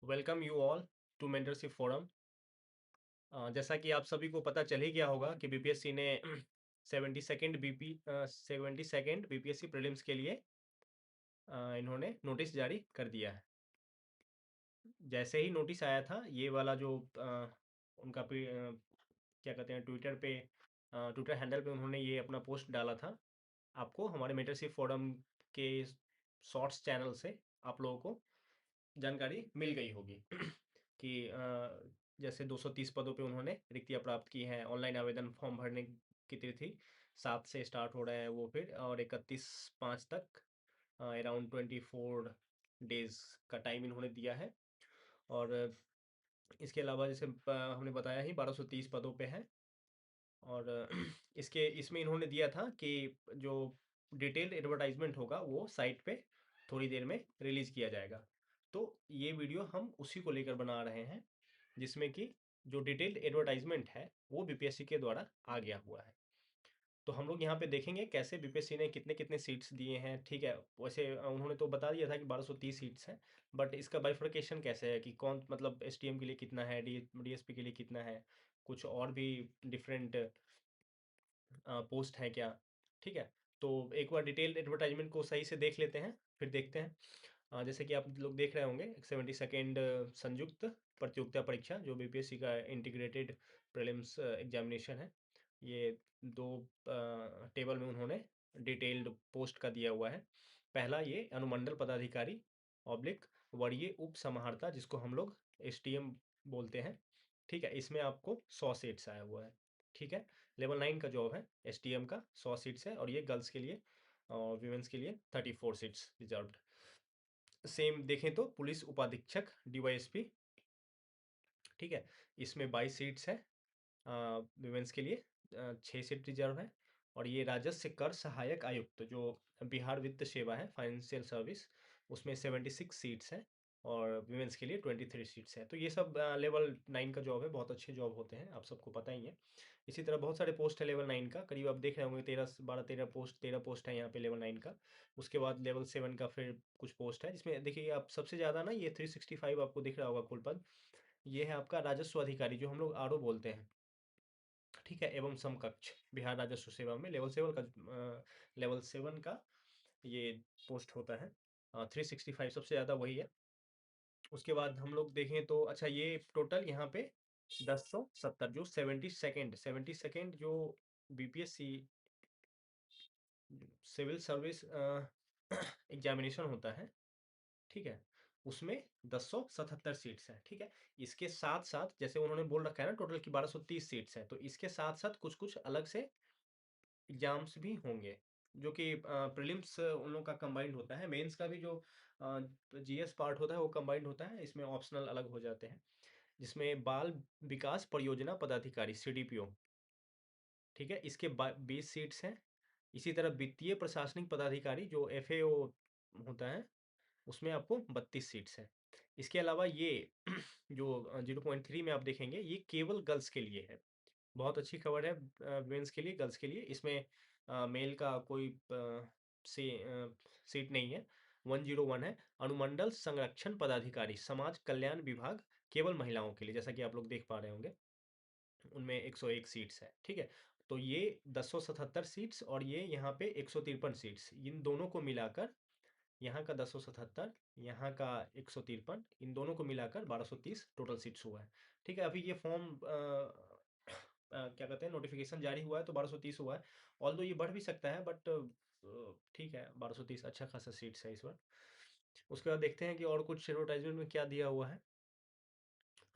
Welcome you all to mentorship forum. जैसा कि आप सभी को पता चल ही गया होगा कि बीपीएससी ने 72nd बीपीएससी प्रीलिम्स के लिए इन्होंने नोटिस जारी कर दिया है। जैसे ही नोटिस आया था, ये वाला जो उनका क्या कहते हैं, ट्विटर हैंडल पे उन्होंने ये अपना पोस्ट डाला था। आपको हमारे मेंटरशिप फोरम के शॉर्ट्स चैनल से आप लोगों को जानकारी मिल गई होगी कि जैसे 230 पदों पे उन्होंने रिक्तियां प्राप्त की हैं। ऑनलाइन आवेदन फॉर्म भरने की तिथि 7 से स्टार्ट हो रहा है वो, फिर और 31/5 तक अराउंड 24 डेज का टाइम इन्होंने दिया है। और इसके अलावा जैसे हमने बताया ही 1230 पदों पे है। और इसमें इन्होंने दिया था कि जो डिटेल्ड एडवर्टाइजमेंट होगा वो साइट पे थोड़ी देर में रिलीज किया जाएगा। तो ये वीडियो हम उसी को लेकर बना रहे हैं, जिसमें कि जो डिटेल्ड एडवर्टाइजमेंट है वो बीपीएससी के द्वारा आ गया हुआ है। तो हम लोग यहाँ पे देखेंगे कैसे बीपीएससी ने कितने कितने सीट्स दिए हैं। ठीक है, वैसे उन्होंने तो बता दिया था कि 1230 सीट्स हैं, बट इसका बाइफर्केशन कैसे है कि कौन, मतलब एसटीएम के लिए कितना है, डीएसपी के लिए कितना है, कुछ और भी डिफरेंट पोस्ट है क्या। ठीक है, तो एक बार डिटेल्ड एडवर्टाइजमेंट को सही से देख लेते हैं, फिर देखते हैं। जैसे कि आप लोग देख रहे होंगे, 72nd संयुक्त प्रतियोगिता परीक्षा जो बीपीएससी का इंटीग्रेटेड प्रीलिम्स एग्जामिनेशन है, ये दो टेबल में उन्होंने डिटेल्ड पोस्ट का दिया हुआ है। पहला ये अनुमंडल पदाधिकारी ऑब्लिक वरीय उप समाहर्ता, जिसको हम लोग एसटीएम बोलते हैं। ठीक है, इसमें आपको 100 सीट्स आया हुआ है। ठीक है, लेवल 9 का जॉब है, एसटीएम का 100 सीट्स है, और ये गर्ल्स के लिए और वीमेंस के लिए 34 सीट्स रिजर्व्ड। सेम देखें तो पुलिस उपाधीक्षक डीवाईएसपी, ठीक है, इसमें 22 सीट्स है। विमेंस के लिए 6 सीट रिजर्व है। और ये राजस्व कर सहायक आयुक्त जो बिहार वित्त सेवा है, फाइनेंशियल सर्विस, उसमें 76 सीट्स हैं, और विमेंस के लिए 23 सीट्स हैं। तो ये सब लेवल 9 का जॉब है, बहुत अच्छे जॉब होते हैं, आप सबको पता ही है। इसी तरह बहुत सारे पोस्ट है लेवल 9 का, करीब आप देख रहे होंगे 13 पोस्ट है यहाँ पे लेवल 9 का। उसके बाद लेवल 7 का फिर कुछ पोस्ट है, जिसमें देखिए आप सबसे ज़्यादा ना, ये 365 आपको दिख रहा होगा कुल पद, ये है आपका राजस्व अधिकारी, जो हम लोग आरओ बोलते हैं। ठीक है, एवं समकक्ष बिहार राजस्व सेवा में लेवल 7 का ये पोस्ट होता है। 365 सबसे ज़्यादा वही है। उसके बाद हम लोग देखें तो अच्छा, ये टोटल यहाँ पे 1070 जो 72nd जो बीपीएससी सिविल सर्विस एग्जामिनेशन होता है, ठीक है, उसमें 1077 सीट्स हैं। ठीक है, इसके साथ साथ जैसे उन्होंने बोल रखा है ना टोटल की 1230 सीट्स हैं, तो इसके साथ साथ कुछ कुछ अलग से एग्जाम्स भी होंगे, जो कि प्रीलिम्स उन लोगों का कंबाइंड होता है। मेंस का भी जो जीएस पार्ट होता है वो कंबाइंड होता है, इसमें ऑप्शनल अलग हो जाते हैं। जिसमें बाल विकास परियोजना पदाधिकारी सीडीपीओ, ठीक है, इसके 20 सीट्स हैं। इसी तरह वित्तीय प्रशासनिक पदाधिकारी जो एफएओ होता है, उसमें आपको 32 सीट्स हैं। इसके अलावा ये जो 0.3 में आप देखेंगे, ये केवल गर्ल्स के लिए है। बहुत अच्छी खबर है मेंस के लिए, गर्ल्स के लिए इसमें मेल का कोई सीट नहीं है। 101 है, अनुमंडल संरक्षण पदाधिकारी समाज कल्याण विभाग, केवल महिलाओं के लिए, जैसा कि आप लोग देख पा रहे होंगे, उनमें 101 सीट्स है। ठीक है, तो ये 1077 सीट्स और ये यहाँ पे 153 सीट्स, इन दोनों को मिलाकर यहाँ का 1077, यहाँ का 153, इन दोनों को मिलाकर 1230 टोटल सीट्स हुआ है। ठीक है, अभी ये फॉर्म क्या कहते हैं, नोटिफिकेशन जारी हुआ है तो 1230 हुआ है। ऑल्दो ये बढ़ भी सकता है, बट ठीक है, 1230 अच्छा खासा सीट्स है इस बार। उसके बाद देखते हैं कि और कुछ एडवर्टाइजमेंट में क्या दिया हुआ है।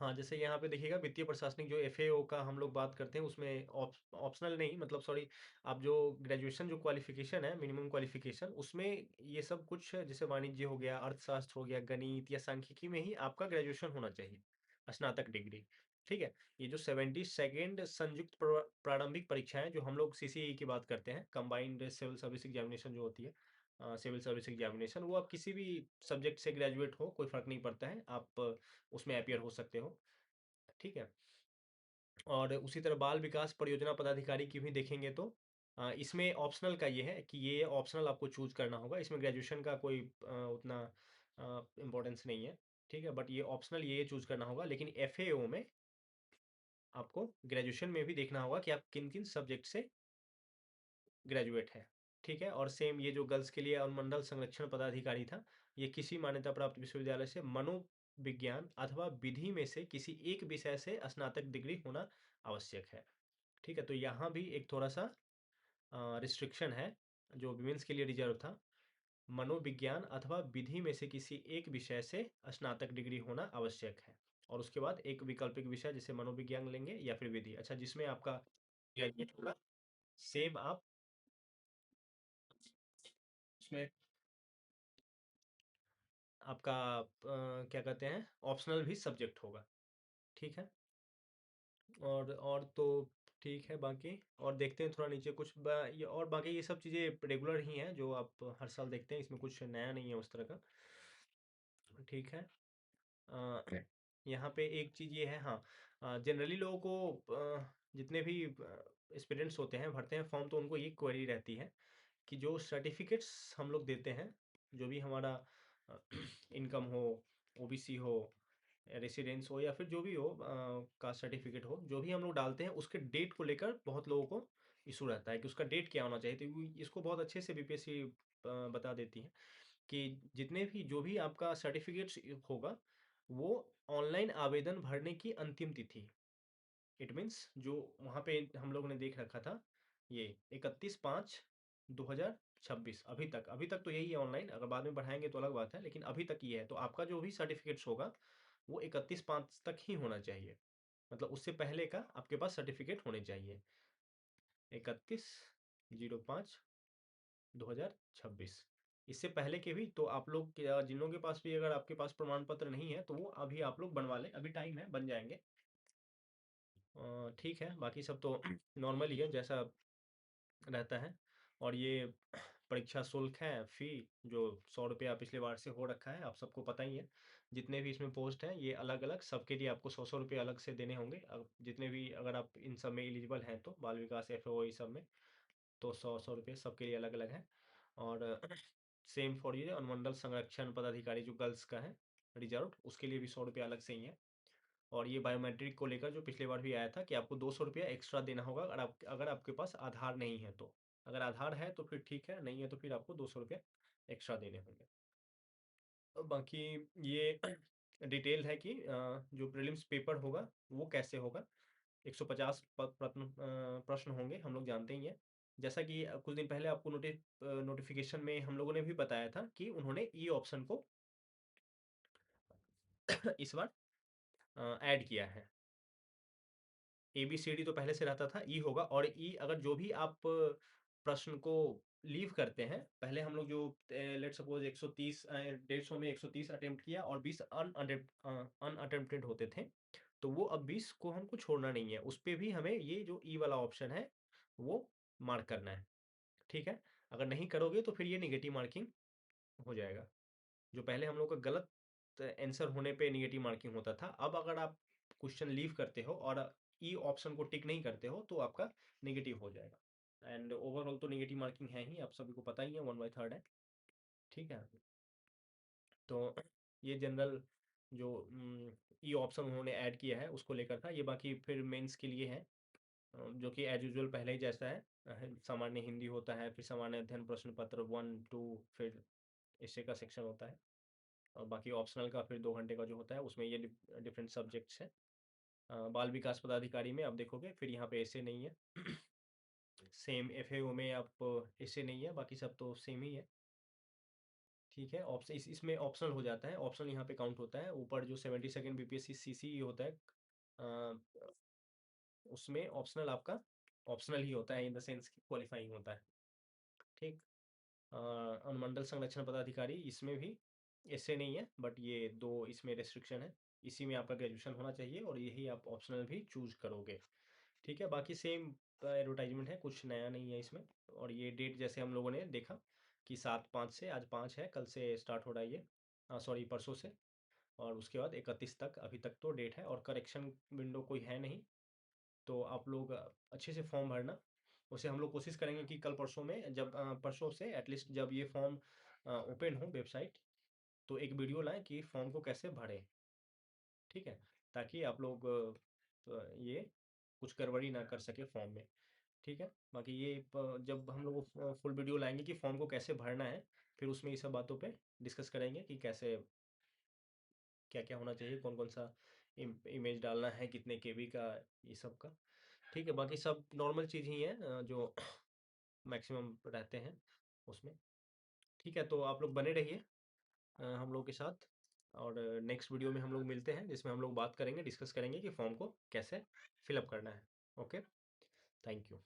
हाँ, जैसे यहाँ पे देखिएगा, वित्तीय प्रशासनिक जो एफएओ का हम लोग बात करते हैं, उसमें ऑप्शनल नहीं, मतलब सॉरी, आप जो ग्रेजुएशन जो क्वालिफिकेशन है, मिनिमम क्वालिफिकेशन, उसमें ये सब कुछ जैसे वाणिज्य हो गया, अर्थशास्त्र हो गया, गणित या सांख्यिकी में ही आपका ग्रेजुएशन होना चाहिए, स्नातक डिग्री। ठीक है, ये जो 72nd संयुक्त प्रारंभिक परीक्षाएं जो हम लोग सीसीई की बात करते हैं, कंबाइंड सिविल सर्विस एग्जामिनेशन जो होती है, सिविल सर्विस एग्जामिनेशन, वो आप किसी भी सब्जेक्ट से ग्रेजुएट हो, कोई फर्क नहीं पड़ता है, आप उसमें अपियर हो सकते हो। ठीक है, और उसी तरह बाल विकास परियोजना पदाधिकारी की भी देखेंगे तो इसमें ऑप्शनल का ये है कि ये ऑप्शनल आपको चूज करना होगा, इसमें ग्रेजुएशन का कोई उतना इम्पोर्टेंस नहीं है। ठीक है, बट ये ऑप्शनल ये चूज़ करना होगा, लेकिन एफएओ में आपको ग्रेजुएशन में भी देखना होगा कि आप किन-किन सब्जेक्ट से ग्रेजुएट हैं। ठीक है, और सेम ये जो गर्ल्स के लिए अनुमंडल संरक्षण पदाधिकारी था, ये किसी मान्यता प्राप्त विश्वविद्यालय से मनोविज्ञान अथवा विधि में से किसी एक विषय से स्नातक डिग्री होना आवश्यक है। ठीक है, तो यहाँ भी एक थोड़ा-सा रिस्ट्रिक्शन है, जो विमेन्स के लिए रिजर्व था। मनोविज्ञान अथवा विधि में से किसी एक विषय से स्नातक डिग्री होना आवश्यक है, और उसके बाद एक वैकल्पिक विषय जैसे मनोविज्ञान लेंगे या फिर विधि। अच्छा, जिसमें आपका ग्रेजुएट होगा, सेम आप उसमें आपका क्या कहते हैं, ऑप्शनल भी सब्जेक्ट होगा। ठीक है, और तो ठीक है, बाकी और देखते हैं थोड़ा नीचे कुछ ये, और बाकी ये सब चीज़ें रेगुलर ही हैं जो आप हर साल देखते हैं, इसमें कुछ नया नहीं है उस तरह का। ठीक है, अ, यहाँ पे एक चीज़ ये है, हाँ, जनरली लोगों को जितने भी स्टूडेंट्स होते हैं भरते हैं फॉर्म, तो उनको ये क्वेरी रहती है कि जो सर्टिफिकेट्स हम लोग देते हैं, जो भी हमारा इनकम हो, ओबीसी हो, रेसिडेंस हो, या फिर जो भी हो, कास्ट सर्टिफिकेट हो, जो भी हम लोग डालते हैं उसके डेट को लेकर बहुत लोगों को इशू रहता है कि उसका डेट क्या होना चाहिए। तो इसको बहुत अच्छे से बीपीएससी बता देती है कि जितने भी जो भी आपका सर्टिफिकेट्स होगा, वो ऑनलाइन आवेदन भरने की अंतिम तिथि, इट मीन्स जो वहाँ पे हम लोगों ने देख रखा था, ये 31/5/2026, अभी तक तो यही है ऑनलाइन, अगर बाद में बढ़ाएंगे तो अलग बात है, लेकिन अभी तक ये है। तो आपका जो भी सर्टिफिकेट्स होगा वो 31/5 तक ही होना चाहिए, मतलब उससे पहले का आपके पास सर्टिफिकेट होने चाहिए। 31/05/2026, इससे पहले के भी तो आप लोग जिन लोगों के पास भी, अगर आपके पास प्रमाण पत्र नहीं है तो वो अभी आप लोग बनवा लें, अभी टाइम है, बन जाएंगे। ठीक है, बाकी सब तो नॉर्मल ही है जैसा रहता है। और ये परीक्षा शुल्क है, फ़ी जो 100 रुपया पिछले बार से हो रखा है, आप सबको पता ही है। जितने भी इसमें पोस्ट हैं ये अलग-अलग सबके लिए आपको 100-100 रुपये अलग से देने होंगे। अब जितने भी, अगर आप इन सब में एलिजिबल हैं तो बाल विकास, एफएओ, ये सब में, तो 100-100 रुपये सबके लिए अलग-अलग है। और सेम फॉर ये अनुमंडल संरक्षण पदाधिकारी जो गर्ल्स का है रिजर्व, उसके लिए भी 100 रुपये अलग से ही है। और ये बायोमेट्रिक को लेकर जो पिछली बार भी आया था कि आपको 200 रुपया एक्स्ट्रा देना होगा, अगर आपके पास आधार नहीं है तो। अगर आधार है तो फिर ठीक है, नहीं है तो फिर आपको 200 रुपया एक्स्ट्रा देने होंगे। बाकी ये डिटेल है कि जो प्रीलिम्स पेपर होगा वो कैसे होगा। 150 प्रश्न होंगे, हम लोग जानते ही हैं। जैसा कि कुछ दिन पहले आपको नोटिफिकेशन में हम लोगों ने भी बताया था कि उन्होंने ई ऑप्शन को इस बार ऐड किया है। ए बी सी डी तो पहले से रहता था, ई होगा। और ई, अगर जो भी आप प्रश्न को लीव करते हैं, पहले हम लोग जो लेट सपोज 130 150 में 130 अटेम्प्ट किया और 20 अनअटेम्प्टेड होते थे, तो वो अब 20 को हमको छोड़ना नहीं है, उस पे भी हमें ये जो ई वाला ऑप्शन है वो मार्क करना है। ठीक है, अगर नहीं करोगे तो फिर ये निगेटिव मार्किंग हो जाएगा। जो पहले हम लोग का गलत आंसर होने पे नेगेटिव मार्किंग होता था, अब अगर आप क्वेश्चन लीव करते हो और ई ऑप्शन को टिक नहीं करते हो तो आपका नेगेटिव हो जाएगा। एंड ओवरऑल तो नेगेटिव मार्किंग है ही, आप सभी को पता ही है, 1/3 है। ठीक है, तो ये जनरल जो ई ऑप्शन उन्होंने ऐड किया है उसको लेकर था ये। बाकी फिर मेंस के लिए है, जो कि एज यूजुअल पहले ही जैसा है। सामान्य हिंदी होता है, फिर सामान्य अध्ययन प्रश्न पत्र 1-2, फिर ऐसे का सेक्शन होता है। और बाकी ऑप्शनल का फिर 2 घंटे का जो होता है उसमें ये डिफरेंट सब्जेक्ट्स हैं। बाल विकास पदाधिकारी में आप देखोगे फिर यहाँ पे ऐसे नहीं है। सेम एफएओ में आप ऐसे नहीं है, बाकी सब तो सेम ही है। ठीक है, ऑप्शन इसमें ऑप्शनल हो जाता है, ऑप्शनल यहाँ पे काउंट होता है। ऊपर जो 72nd बीपीएससी सीसी होता है, उसमें ऑप्शनल आपका ऑप्शनल ही होता है, इन द सेंस कि क्वालिफाइंग होता है। ठीक, अनुमंडल संरक्षण पदाधिकारी इसमें भी ऐसे नहीं है, बट ये दो इसमें रेस्ट्रिक्शन है। इसी में आपका ग्रेजुएशन होना चाहिए और यही आप ऑप्शनल भी चूज करोगे। ठीक है, बाकी सेम एडवर्टाइजमेंट है, कुछ नया नहीं है इसमें। और ये डेट जैसे हम लोगों ने देखा कि 7/5 से, आज 5 है, कल से स्टार्ट हो रहा है ये, सॉरी परसों से। और उसके बाद 31 तक, अभी तक तो डेट है, और करेक्शन विंडो कोई है नहीं। तो आप लोग अच्छे से फॉर्म भरना। उसे हम लोग कोशिश करेंगे कि कल परसों में, जब परसों से एटलीस्ट जब ये फॉर्म ओपन हो वेबसाइट, तो एक वीडियो लाएँ कि फॉर्म को कैसे भरें, ठीक है? ताकि आप लोग ये कुछ गड़बड़ी ना कर सके फॉर्म में, ठीक है? बाकी ये जब हम लोग फुल वीडियो लाएँगे कि फॉर्म को कैसे भरना है, फिर उसमें ये सब बातों पे डिस्कस करेंगे कि कैसे क्या-क्या होना चाहिए, कौन-कौन सा इमेज डालना है, कितने केबी का, ये सब का। ठीक है, बाकी सब नॉर्मल चीज़ ही है जो मैक्सिमम रहते हैं उसमें। ठीक है, तो आप लोग बने रहिए हम लोग के साथ, और नेक्स्ट वीडियो में हम लोग मिलते हैं, जिसमें हम लोग बात करेंगे, डिस्कस करेंगे कि फॉर्म को कैसे फिल अप करना है। Okay, thank you.